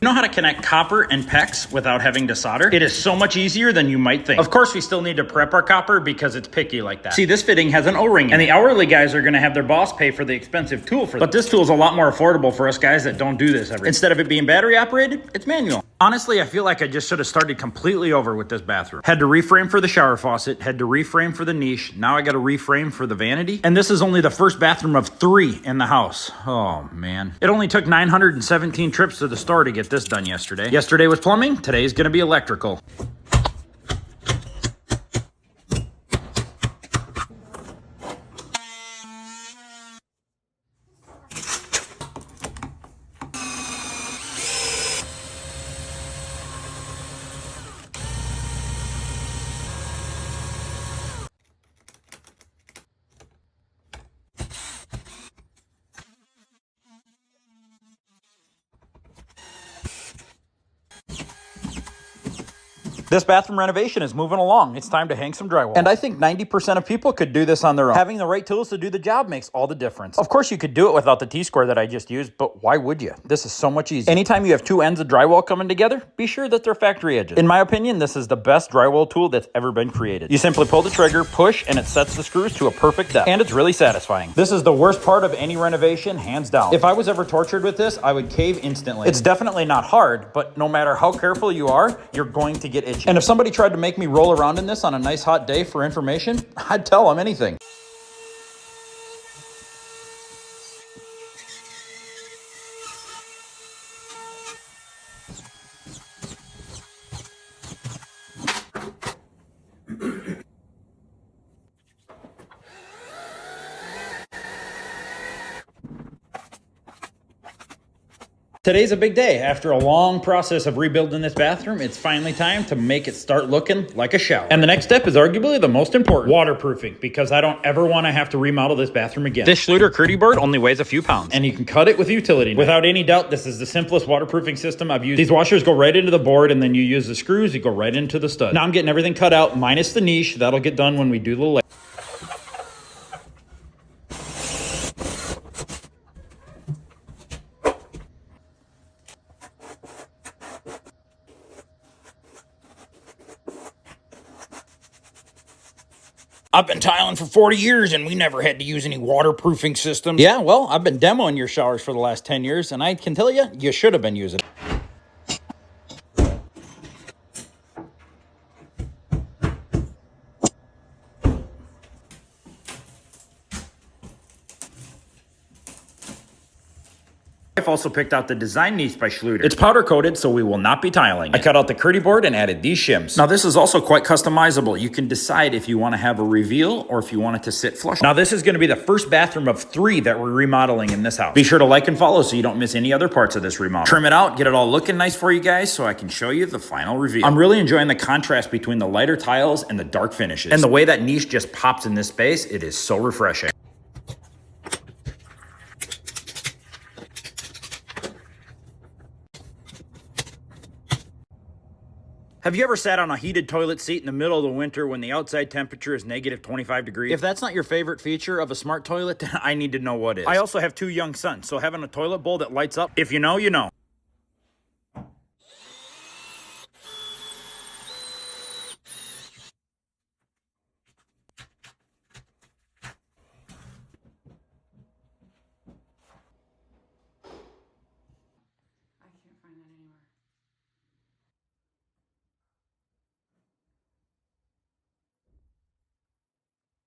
Know how to connect copper and PEX without having to solder? It is so much easier than you might think. Of course, we still need to prep our copper because it's picky like that. See, this fitting has an O-ring, and the hourly guys are going to have their boss pay for the expensive tool for this. But this tool is a lot more affordable for us guys that don't do this every day. Instead of it being battery operated, it's manual. Honestly, I feel like I just should have started completely over with this bathroom. Had to reframe for the shower faucet, had to reframe for the niche. Now I got to reframe for the vanity. And this is only the first bathroom of 3 in the house. Oh man. It only took 917 trips to the store to get this done yesterday. Yesterday was plumbing, today's gonna be electrical. This bathroom renovation is moving along. It's time to hang some drywall. And I think 90% of people could do this on their own. Having the right tools to do the job makes all the difference. Of course, you could do it without the T-square that I just used, but why would you? This is so much easier. Anytime you have 2 ends of drywall coming together, be sure that they're factory edges. In my opinion, this is the best drywall tool that's ever been created. You simply pull the trigger, push, and it sets the screws to a perfect depth. And it's really satisfying. This is the worst part of any renovation, hands down. If I was ever tortured with this, I would cave instantly. It's definitely not hard, but no matter how careful you are, you're going to get itchy. And if somebody tried to make me roll around in this on a nice hot day for information, I'd tell them anything. Today's a big day. After a long process of rebuilding this bathroom, it's finally time to make it start looking like a shower. And the next step is arguably the most important, waterproofing, because I don't ever want to have to remodel this bathroom again. This Schluter Curdy board only weighs a few pounds, and you can cut it with a utility knife. Without any doubt, this is the simplest waterproofing system I've used. These washers go right into the board, and then you use the screws, you go right into the stud. Now I'm getting everything cut out, minus the niche. That'll get done when we do the layer. I've been tiling for 40 years and we never had to use any waterproofing systems. Yeah, well, I've been demoing your showers for the last 10 years and I can tell you, you should have been using it. I've also picked out the design niche by Schluter. It's powder coated, so we will not be tiling it. I cut out the Curdy board and added these shims. Now this is also quite customizable. You can decide if you want to have a reveal or if you want it to sit flush. Now this is going to be the first bathroom of 3 that we're remodeling in this house. Be sure to like and follow so you don't miss any other parts of this remodel. Trim it out, get it all looking nice for you guys so I can show you the final reveal. I'm really enjoying the contrast between the lighter tiles and the dark finishes. And the way that niche just pops in this space, it is so refreshing. Have you ever sat on a heated toilet seat in the middle of the winter when the outside temperature is negative 25 degrees? If that's not your favorite feature of a smart toilet, then I need to know what is. I also have 2 young sons, so having a toilet bowl that lights up, if you know, you know.